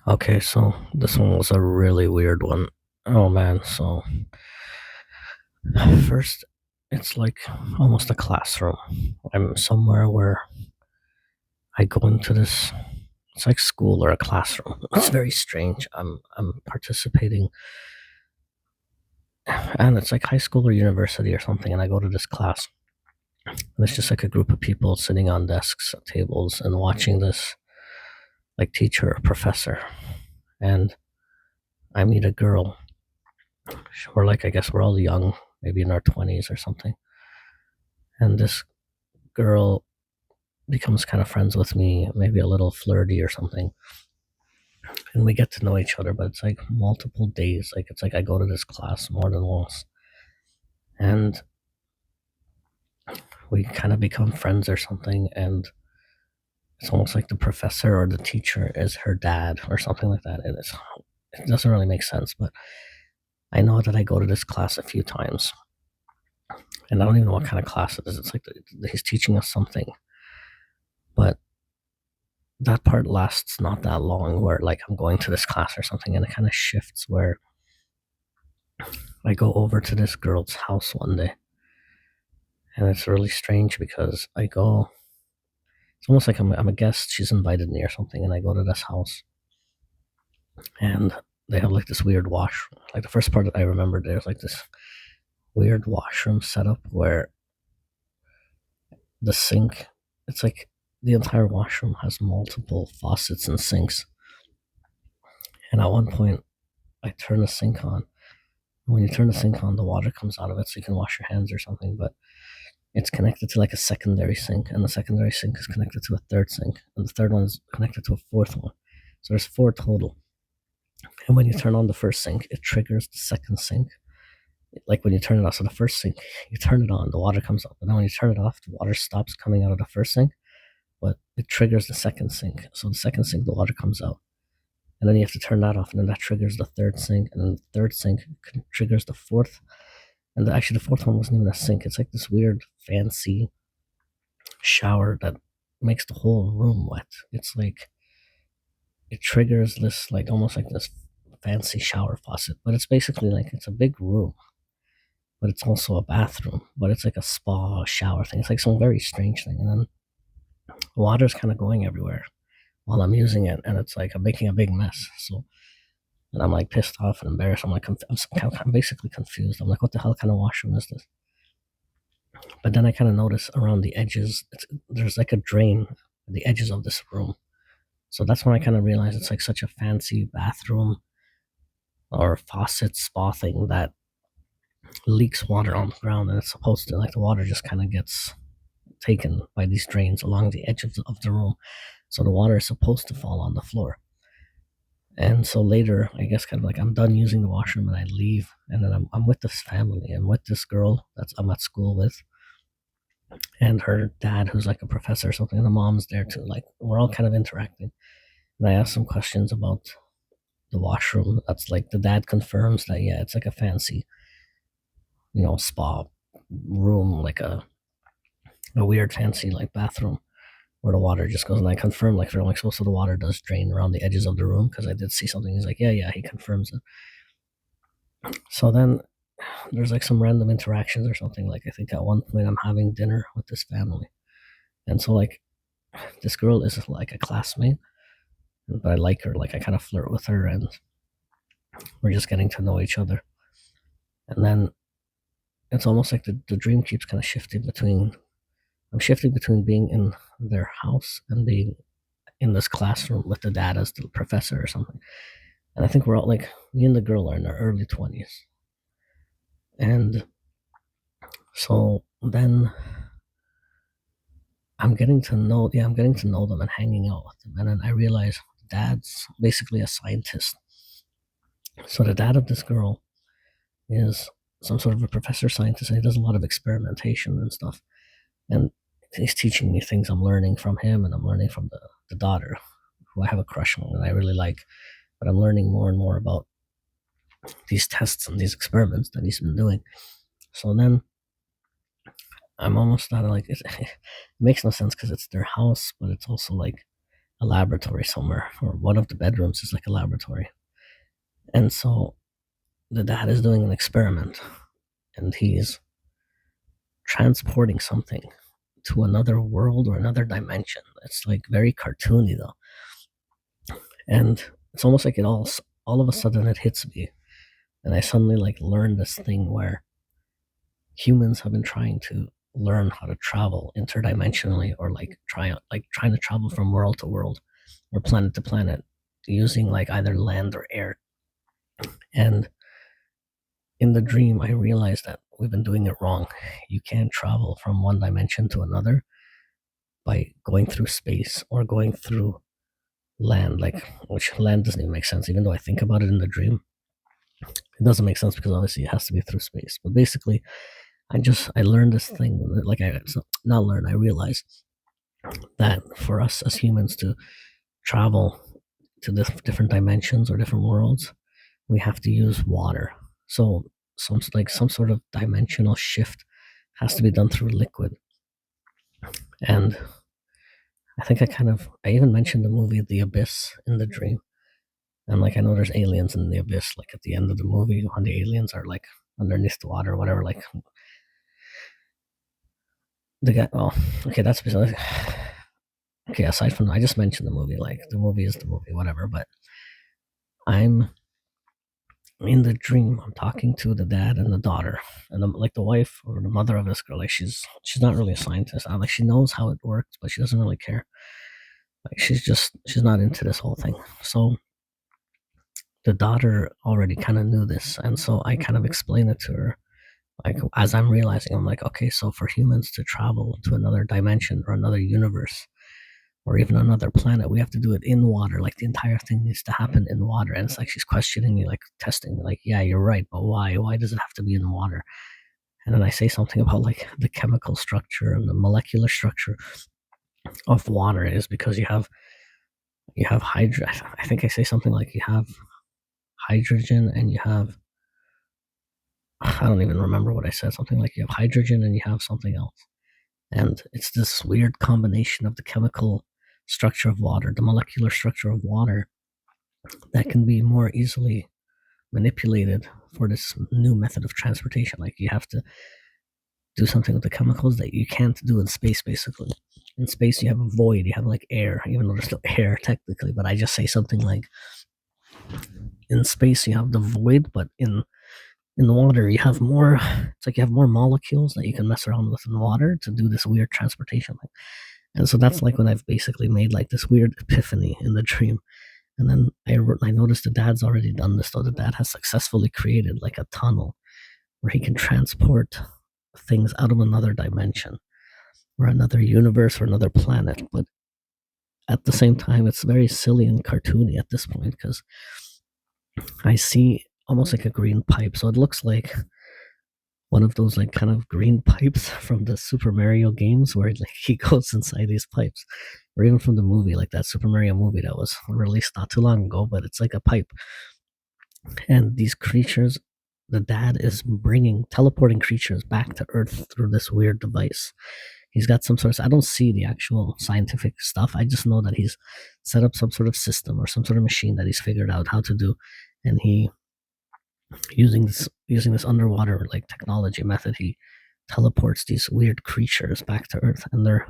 Okay, so this one was a really weird one. Oh man, so first it's like almost a classroom. I'm somewhere where I go into this it's like school or a classroom. It's very strange. I'm participating and it's like high school or university or something, and I go to this class. And it's just like a group of people sitting on desks, tables, and watching this like teacher or professor. And I meet a girl. We're like I guess we're all young, maybe in our 20s or something. And this girl becomes kind of friends with me, maybe a little flirty or something. And we get to know each other, but it's like multiple days. Like it's like I go to this class more than once. And we kind of become friends or something. And it's almost like the professor or the teacher is her dad or something like that. And it doesn't really make sense, but I know that I go to this class a few times. And I don't even know what kind of class it is. It's like he's teaching us something. But that part lasts not that long where like I'm going to this class or something, and it kind of shifts where I go over to this girl's house one day, and it's really strange because it's almost like I'm a guest. She's invited me or something, and I go to this house, and they have like this weird washroom. Like the first part that I remember, there's like this weird washroom setup where the sink, it's like the entire washroom has multiple faucets and sinks. And at one point, I turn the sink on. When you turn the sink on, the water comes out of it so you can wash your hands or something. But it's connected to like a secondary sink, and the secondary sink is connected to a third sink, and the third one is connected to a fourth one. So there's four total. And when you turn on the first sink, it triggers the second sink. Like when you turn it off, so the first sink, you turn it on, the water comes up. But then when you turn it off, the water stops coming out of the first sink, but it triggers the second sink. So the second sink, the water comes out. And then you have to turn that off, and then that triggers the third sink, and then the third sink triggers the fourth. And actually, the fourth one wasn't even a sink. It's like this weird, fancy shower that makes the whole room wet. It's like it triggers this, like almost like this fancy shower faucet, but it's basically like it's a big room, but it's also a bathroom, but it's like a spa shower thing. It's like some very strange thing, and then water's kind of going everywhere while I'm using it, and it's like I'm making a big mess. So, and I'm like pissed off and embarrassed. I'm like, I'm basically confused. I'm like, what the hell kind of washroom is this? But then I kind of notice around the edges, there's like a drain at the edges of this room. So that's when I kind of realized it's like such a fancy bathroom or faucet spa thing that leaks water on the ground, and it's supposed to, like, the water just kind of gets taken by these drains along the edge of the room. So the water is supposed to fall on the floor. And so later, I guess, kind of like I'm done using the washroom and I leave, and then I'm with this family and with this girl that's I'm at school with, and her dad, who's like a professor or something, and the mom's there too. Like we're all kind of interacting, and I ask some questions about the washroom. That's like the dad confirms that yeah, it's like a fancy, spa room, like a weird fancy like bathroom where the water just goes. And I confirm like they're like so the water does drain around the edges of the room because I did see something. He's like yeah, he confirms it. So then there's like some random interactions or something. Like I think at one point I'm having dinner with this family, and so like this girl is like a classmate, but I like her. Like I kind of flirt with her, and we're just getting to know each other. And then it's almost like the dream keeps kind of shifting between. I'm shifting between being in their house and being in this classroom with the dad as the professor or something. And I think we're all like me and the girl are in our early 20s, and so then I'm getting to know them and hanging out with them. And then I realize dad's basically a scientist. So the dad of this girl is some sort of a professor scientist, and he does a lot of experimentation and stuff. And he's teaching me things I'm learning from him, and I'm learning from the daughter, who I have a crush on and I really like. But I'm learning more and more about these tests and these experiments that he's been doing. So then I'm almost not like it makes no sense because it's their house, but it's also like a laboratory somewhere, or one of the bedrooms is like a laboratory. And so the dad is doing an experiment, and he's transporting something to another world or another dimension. It's like very cartoony though. And it's almost like all of a sudden it hits me. And I suddenly like learned this thing where humans have been trying to learn how to travel interdimensionally, or like trying to travel from world to world or planet to planet using like either land or air. And in the dream I realized that we've been doing it wrong. You can't travel from one dimension to another by going through space or going through land, like, which land doesn't even make sense. Even though I think about it in the dream, it doesn't make sense because obviously it has to be through space. But basically, I learned this thing, like, I realized that for us as humans to travel to different dimensions or different worlds, we have to use water. So some sort of dimensional shift has to be done through liquid. And I think I even mentioned the movie The Abyss in the dream. And like I know there's aliens in the abyss, like at the end of the movie when the aliens are like underneath the water or whatever, like the guy, oh, okay, that's basically, okay, aside from, I just mentioned the movie, like the movie is the movie, whatever, but I'm in the dream, I'm talking to the dad and the daughter, and like the wife or the mother of this girl, like she's not really a scientist. Like she knows how it works, but she doesn't really care. Like she's not into this whole thing. So the daughter already kind of knew this, and so I kind of explained it to her. Like as I'm realizing, I'm like, okay, so for humans to travel to another dimension or another universe or even another planet, we have to do it in water. Like the entire thing needs to happen in water. And it's like she's questioning me, like testing me, like, yeah, you're right, but why? Why does it have to be in water? And then I say something about like the chemical structure and the molecular structure of water is because you have hydrogen. I think I say something like you have hydrogen and you have, I don't even remember what I said. Something like you have hydrogen and you have something else. And it's this weird combination of the chemical structure of water, the molecular structure of water, that can be more easily manipulated for this new method of transportation. Like you have to do something with the chemicals that you can't do in space, basically. In space, you have a void, you have like air, even though there's no air technically, but I just say something like, in space, you have the void, but in the water, you have more, it's like you have more molecules that you can mess around with in water to do this weird transportation thing. And so that's like when I've basically made like this weird epiphany in the dream. And then I noticed the dad's already done this, though. The dad has successfully created like a tunnel where he can transport things out of another dimension or another universe or another planet. But at the same time, it's very silly and cartoony at this point because I see almost like a green pipe. So it looks like one of those like kind of green pipes from the Super Mario games where like he goes inside these pipes, or even from the movie, like that Super Mario movie that was released not too long ago, but it's like a pipe. And these creatures, the dad is teleporting creatures back to Earth through this weird device. He's got some sort of, I don't see the actual scientific stuff. I just know that he's set up some sort of system or some sort of machine that he's figured out how to do. And he, using this underwater like technology method, he teleports these weird creatures back to Earth, and they're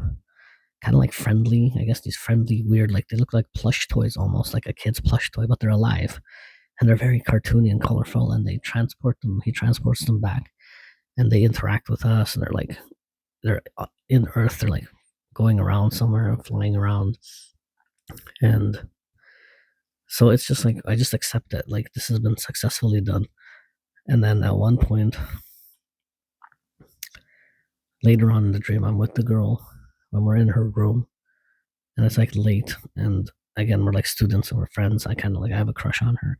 kind of like friendly. I guess these friendly, weird, like they look like plush toys, almost like a kid's plush toy, but they're alive, and they're very cartoony and colorful. And they transport them. He transports them back, and they interact with us. And they're in Earth. They're like going around somewhere, flying around, and so it's just like I just accept it. Like this has been successfully done. And then at one point, later on in the dream, I'm with the girl when we're in her room, and it's like late, and again we're like students and we're friends. I kind of like I have a crush on her,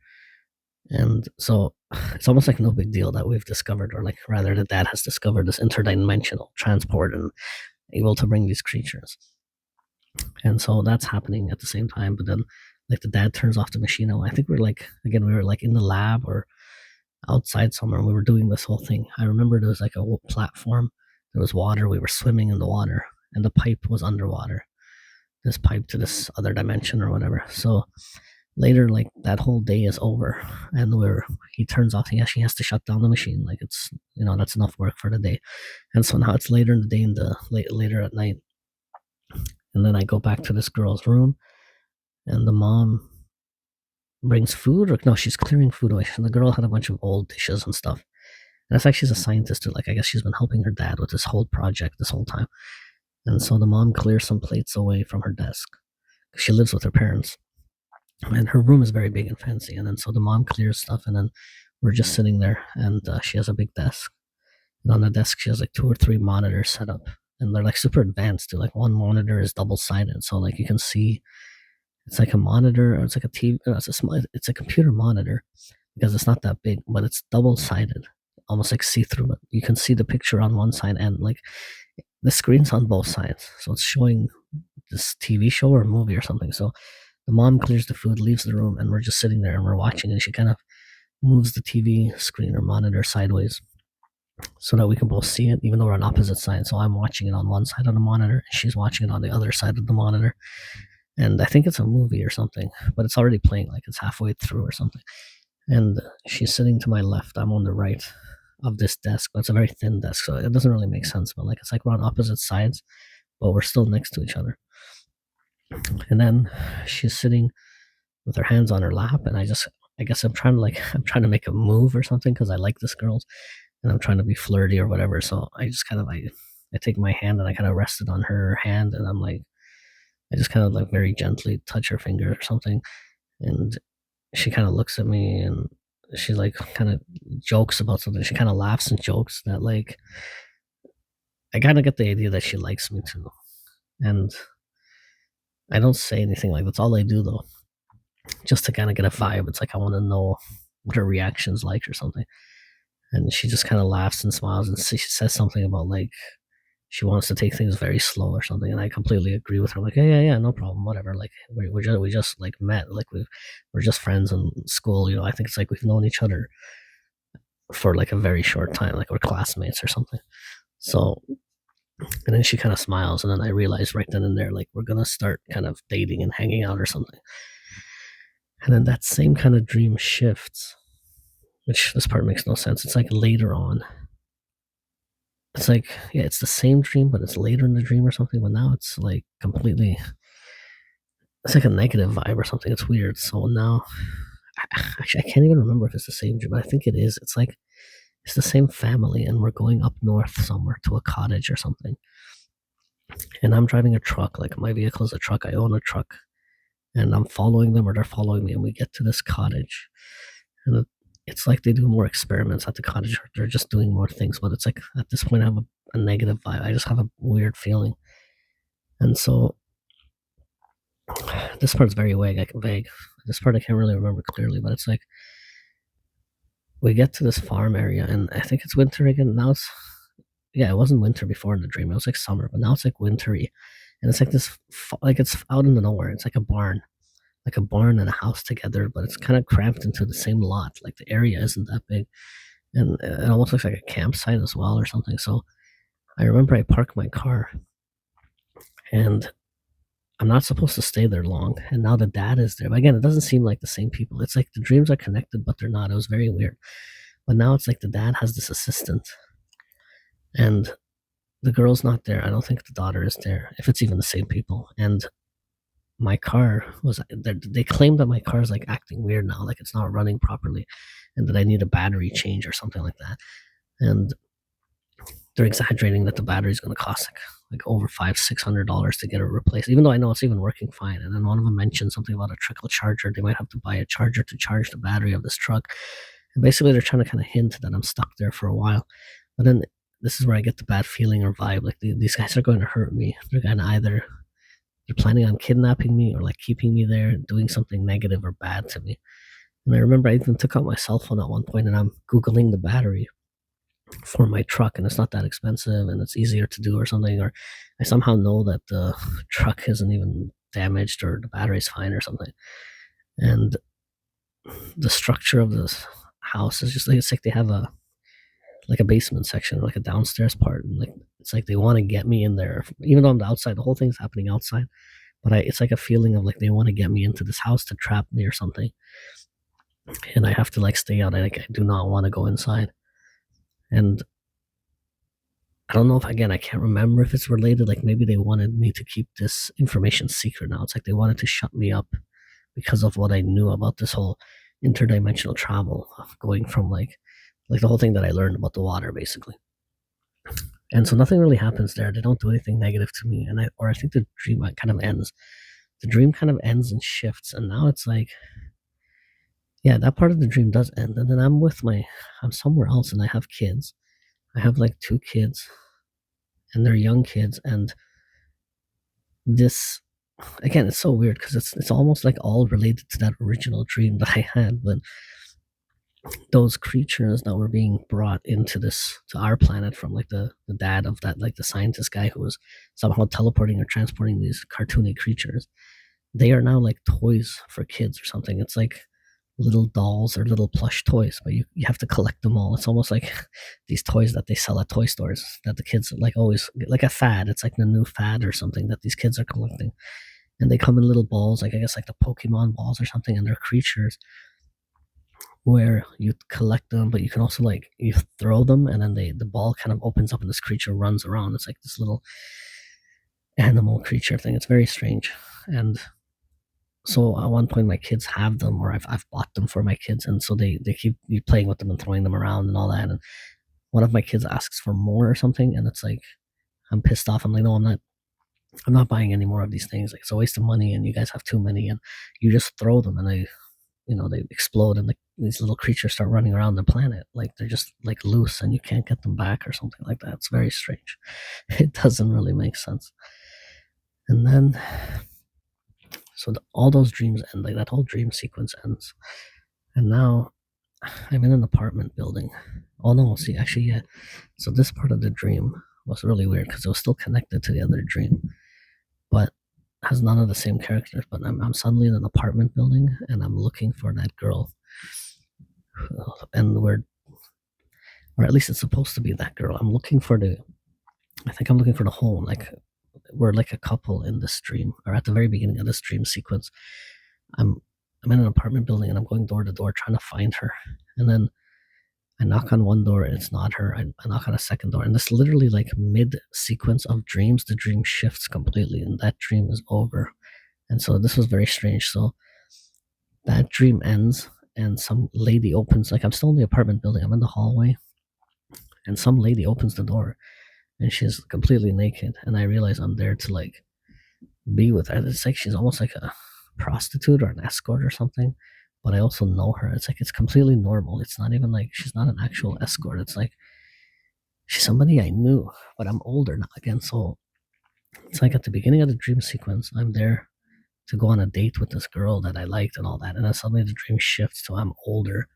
and so it's almost like no big deal that we've discovered, or like rather the dad has discovered this interdimensional transport and able to bring these creatures. And so that's happening at the same time. But then like the dad turns off the machine. I think we were like in the lab or outside somewhere, and we were doing this whole thing. I remember there was like a platform, there was water, we were swimming in the water, and the pipe was underwater. this pipe to this other dimension or whatever. So later, like that whole day is over, and he turns off. He has to shut down the machine. Like it's that's enough work for the day. And so now it's later in the day, later at night, and then I go back to this girl's room, and the mom brings food, or no, she's clearing food away. And the girl had a bunch of old dishes and stuff. And it's like she's a scientist too. Like I guess she's been helping her dad with this whole project this whole time. And so the mom clears some plates away from her desk. She lives with her parents, and her room is very big and fancy. And then so the mom clears stuff, and then we're just sitting there, and she has a big desk. And on the desk, she has like 2 or 3 monitors set up, and they're like super advanced too. Like one monitor is double sided, so like you can see it's like a monitor, or it's like a TV. It's a computer monitor because it's not that big, but it's double sided, almost like see through. But you can see the picture on one side, and like the screen's on both sides, so it's showing this TV show or movie or something. So the mom clears the food, leaves the room, and we're just sitting there and we're watching. And she kind of moves the TV screen or monitor sideways so that we can both see it, even though we're on opposite sides. So I'm watching it on one side of the monitor, and she's watching it on the other side of the monitor. And I think it's a movie or something, but it's already playing, like it's halfway through or something. And she's sitting to my left. I'm on the right of this desk, but it's a very thin desk, so it doesn't really make sense. But like it's like we're on opposite sides, but we're still next to each other. And then she's sitting with her hands on her lap, and I guess I'm trying to make a move or something because I like this girl, and I'm trying to be flirty or whatever. So I just kind of I take my hand and I kind of rest it on her hand, and I just kind of like very gently touch her finger or something, and she kind of looks at me and she like kind of jokes about something. She kind of laughs and jokes that like I kind of get the idea that she likes me too, and I don't say anything. Like that's all I do though, just to kind of get a vibe. It's like I want to know what her reaction's like or something. And she just kind of laughs and smiles, and she says something about like she wants to take things very slow or something. And I completely agree with her. I'm like, yeah, no problem, whatever. Like we just like met, like we're just friends in school. I think it's like we've known each other for like a very short time, like we're classmates or something. So, and then she kind of smiles, and then I realize right then and there, like we're gonna start kind of dating and hanging out or something. And then that same kind of dream shifts, which this part makes no sense. It's like later on. It's like, yeah, it's the same dream, but it's later in the dream or something. But now it's like completely, it's like a negative vibe or something. It's weird. So now, actually, I can't even remember if it's the same dream, but I think it is. It's like, it's the same family, and we're going up north somewhere to a cottage or something. And I'm driving a truck, like my vehicle is a truck. I own a truck, and I'm following them, or they're following me, and we get to this cottage. And it's like they do more experiments at the cottage, or they're just doing more things. But it's like at this point, I have a negative vibe. I just have a weird feeling. And so this part's very vague. This part I can't really remember clearly, but it's like we get to this farm area, and I think it's winter again. Now it wasn't winter before in the dream. It was like summer, but now it's like wintry. And it's like this, like it's out in the nowhere. It's like a barn and a house together, but it's kind of cramped into the same lot. Like the area isn't that big, and it almost looks like a campsite as well or something. So I remember I parked my car, and I'm not supposed to stay there long. And now the dad is there. But again, it doesn't seem like the same people. It's like the dreams are connected, but they're not. It was very weird. But now it's like the dad has this assistant, and the girl's not there. I don't think the daughter is there, if it's even the same people. And my car they claim that my car is like acting weird now, like it's not running properly, and that I need a battery change or something like that. And they're exaggerating that the battery is going to cost like over $500-600 to get it replaced, even though I know it's even working fine. And then one of them mentioned something about a trickle charger. They might have to buy a charger to charge the battery of this truck. And basically they're trying to kind of hint that I'm stuck there for a while. But then this is where I get the bad feeling or vibe, like these guys are going to hurt me. They're going to either they're planning on kidnapping me, or like keeping me there, doing something negative or bad to me. And I remember I even took out my cell phone at one point, and I'm Googling the battery for my truck, and it's not that expensive, and it's easier to do or something. Or I somehow know that the truck isn't even damaged, or the battery's fine or something. And the structure of this house is just like, it's like they have a basement section, like a downstairs part, and like it's like they want to get me in there, even though I'm the outside. The whole thing's happening outside, but it's like a feeling of like they want to get me into this house to trap me or something, and I have to like stay out. I do not want to go inside, and I don't know if, again, I can't remember if it's related. Like maybe they wanted me to keep this information secret now. It's like they wanted to shut me up because of what I knew about this whole interdimensional travel of going from like the whole thing that I learned about the water basically. And so nothing really happens there. They don't do anything negative to me. And I think the dream kind of ends. The dream kind of ends and shifts. And now it's like, yeah, that part of the dream does end. And then I'm somewhere else and I have kids. I have like 2 kids and they're young kids. And this, again, it's so weird because it's almost like all related to that original dream that I had. But those creatures that were being brought into to our planet from like the dad of that, like the scientist guy who was somehow teleporting or transporting these cartoony creatures, they are now like toys for kids or something. It's like little dolls or little plush toys, but you have to collect them all. It's almost like these toys that they sell at toy stores that the kids like always, like a fad. It's like the new fad or something that these kids are collecting, and they come in little balls, like I guess like the Pokemon balls or something, and they're creatures where you collect them, but you can also like you throw them, and then the ball kind of opens up, and this creature runs around. It's like this little animal creature thing. It's very strange, and so at one point my kids have them, or I've bought them for my kids, and so they keep playing with them and throwing them around and all that. And one of my kids asks for more or something, and it's like I'm pissed off. I'm like, no, I'm not buying any more of these things. Like it's a waste of money, and you guys have too many, and you just throw them, and they explode, and these little creatures start running around the planet like they're just like loose, and you can't get them back or something like that. It's very strange. It doesn't really make sense. And then so all those dreams end, like that whole dream sequence ends, and now I'm in an apartment building. Oh no, see, actually, yeah. So this part of the dream was really weird because it was still connected to the other dream, but has none of the same characters. But I'm suddenly in an apartment building, and I'm looking for that girl, and or at least it's supposed to be that girl. I think I'm looking for the home. Like we're like a couple in this dream, or at the very beginning of this dream sequence. I'm in an apartment building, and I'm going door to door trying to find her, and then I knock on one door and it's not her. I knock on a second door, and this literally like mid sequence of dreams, the dream shifts completely, and that dream is over. And so this was very strange. So that dream ends, and some lady opens. Like I'm still in the apartment building. I'm in the hallway, and some lady opens the door, and she's completely naked. And I realize I'm there to like be with her. It's like she's almost like a prostitute or an escort or something, but I also know her. It's like it's completely normal. It's not even like she's not an actual escort. It's like she's somebody I knew, but I'm older now again. So it's like at the beginning of the dream sequence, I'm there to go on a date with this girl that I liked and all that, and then suddenly the dream shifts to I'm older.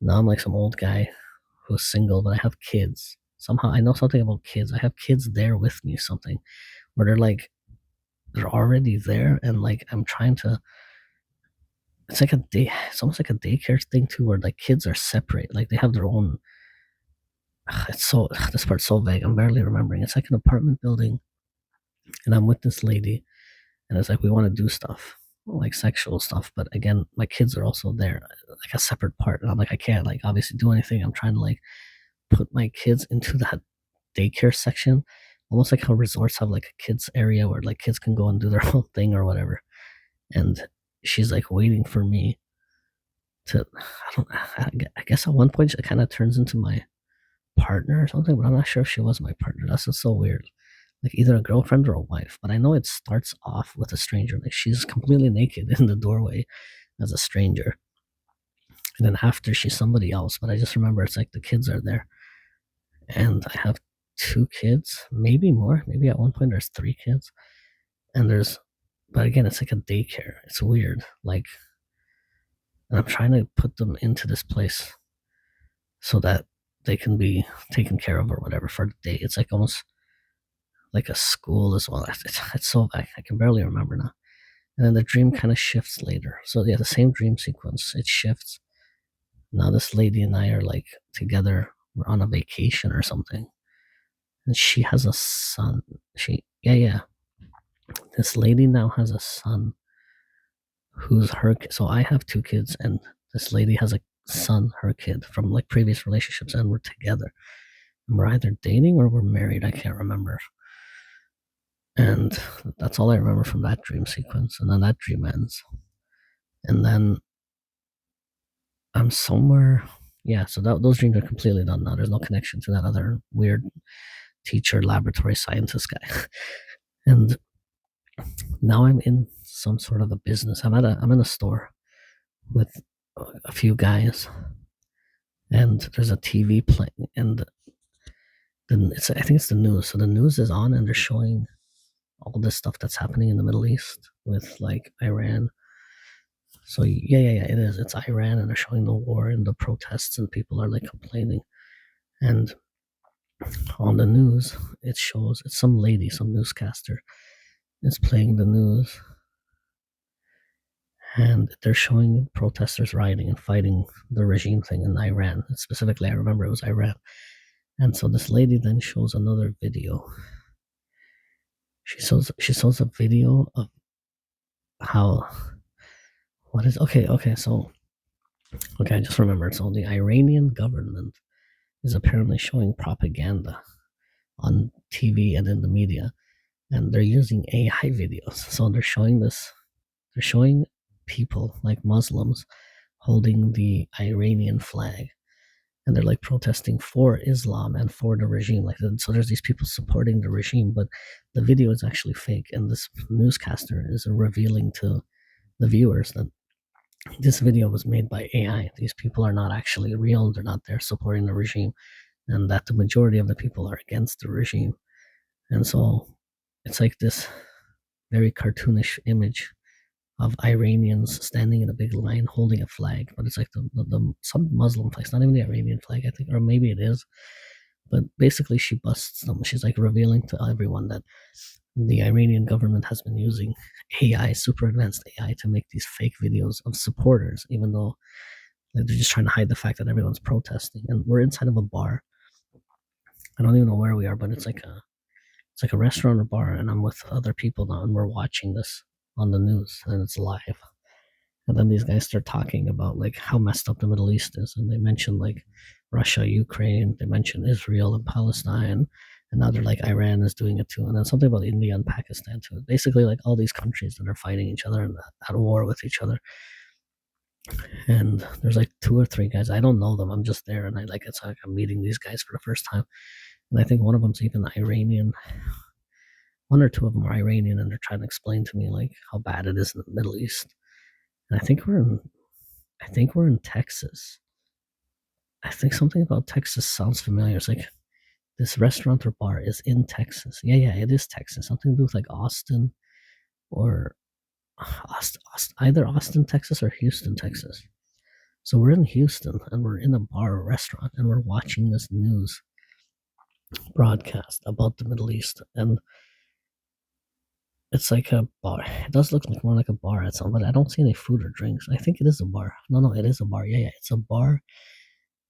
Now I'm like some old guy who's single, but I have kids. Somehow I know something about kids. I have kids there with me, something where they're already there, and like I'm trying to. It's like it's almost like a daycare thing too, where like kids are separate, like they have their own. It's so this part's so vague. I'm barely remembering. It's like an apartment building, and I'm with this lady, and it's like we want to do stuff like sexual stuff, but again, my kids are also there, like a separate part, and I'm like I can't like obviously do anything. I'm trying to like put my kids into that daycare section, almost like how resorts have like a kids area where like kids can go and do their own thing or whatever. And she's like waiting for me to. I guess at one point it kind of turns into my partner or something, but I'm not sure if she was my partner. That's just so weird. Like either a girlfriend or a wife, but I know it starts off with a stranger. Like she's completely naked in the doorway as a stranger, and then after she's somebody else. But I just remember it's like the kids are there, and I have 2 kids, maybe more. Maybe at one point there's 3 kids, and but again, it's like a daycare. It's weird. Like, and I'm trying to put them into this place so that they can be taken care of or whatever for the day. It's like almost like a school as well. It's so I can barely remember now. And then the dream kind of shifts later. So yeah, the same dream sequence, it shifts. Now this lady and I are like together. We're on a vacation or something, and she has a son. Yeah. This lady now has a son who's her. So I have two kids, and this lady has a son, her kid, from like previous relationships, and we're together. And we're either dating or we're married. I can't remember. And that's all I remember from that dream sequence. And then that dream ends. And then I'm somewhere. Yeah, so those dreams are completely done now. There's no connection to that other weird teacher, laboratory scientist guy. And now I'm in some sort of a business. I'm in a store with a few guys, and there's a TV playing, and I think it's the news. So the news is on, and they're showing all this stuff that's happening in the Middle East with like Iran. So yeah, it is. It's Iran, and they're showing the war and the protests, and people are like complaining. And on the news, it shows it's some lady, some newscaster, is playing the news, and they're showing protesters rioting and fighting the regime thing in Iran. And specifically, I remember it was Iran. And so this lady then shows another video. She shows a video of how I just remembered. So the Iranian government is apparently showing propaganda on TV and in the media, and they're using AI videos. So they're showing people like Muslims holding the Iranian flag, and they're like protesting for Islam and for the regime. Like, so there's these people supporting the regime, but the video is actually fake. And this newscaster is revealing to the viewers that this video was made by AI. These people are not actually real. They're not there supporting the regime, and that the majority of the people are against the regime. And so it's like this very cartoonish image of Iranians standing in a big line holding a flag, but it's like the some Muslim flag. It's not even the Iranian flag, I think, or maybe it is. But basically, she busts them. She's like revealing to everyone that the Iranian government has been using AI, super advanced AI, to make these fake videos of supporters, even though they're just trying to hide the fact that everyone's protesting. And we're inside of a bar. I don't even know where we are, but it's like a restaurant or bar, and I'm with other people now, and we're watching this on the news, and it's live. And then these guys start talking about like how messed up the Middle East is, and they mention like Russia, Ukraine, they mention Israel and Palestine, and now they're like Iran is doing it too, and then something about India and Pakistan too. Basically, like all these countries that are fighting each other and at war with each other. And there's like two or three guys. I don't know them. I'm just there, and it's like I'm meeting these guys for the first time. And I think one of them's even Iranian. One or two of them are Iranian, and they're trying to explain to me like how bad it is in the Middle East. And I think we're in Texas. I think something about Texas sounds familiar. It's like this restaurant or bar is in Texas. Yeah, it is Texas. Something to do with like Austin or either Austin, Texas or Houston, Texas. So we're in Houston, and we're in a bar or restaurant, and we're watching this news broadcast about the Middle East. And it's like a bar. It does look like more like a bar at some, but I don't see any food or drinks. I think it is a bar. No, it is a bar. Yeah, it's a bar.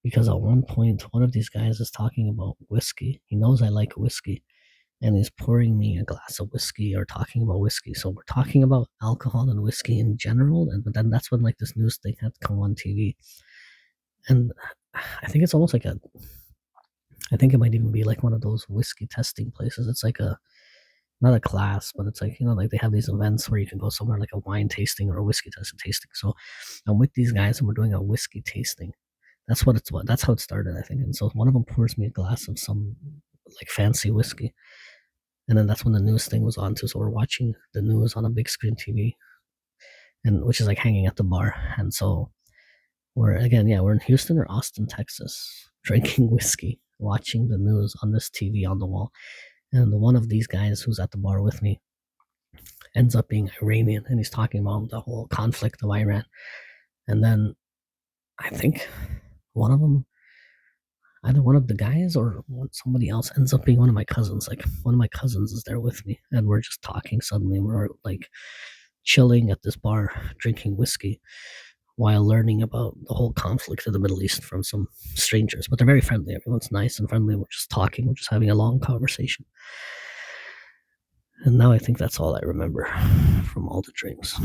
Because at one point, one of these guys is talking about whiskey. He knows I like whiskey, and he's pouring me a glass of whiskey or talking about whiskey. So we're talking about alcohol and whiskey in general, but then that's when like this news thing had to come on TV. And I think it's almost like I think it might even be like one of those whiskey testing places. It's like not a class, but it's like, like they have these events where you can go somewhere like a wine tasting or a whiskey tasting. So I'm with these guys, and we're doing a whiskey tasting. That's how it started, I think. And so one of them pours me a glass of some like fancy whiskey, and then that's when the news thing was on too. So we're watching the news on a big screen TV, and which is like hanging at the bar. And so we're in Houston or Austin, Texas, drinking whiskey, watching the news on this TV on the wall. And one of these guys who's at the bar with me ends up being Iranian, and he's talking about the whole conflict of Iran. And then I think one of them, either one of the guys or somebody else, ends up being one of my cousins. Like one of my cousins is there with me, and we're just talking. Suddenly, we're like chilling at this bar, drinking whiskey, while learning about the whole conflict of the Middle East from some strangers. But they're very friendly. Everyone's nice and friendly. We're just talking. We're just having a long conversation. And now I think that's all I remember from all the dreams.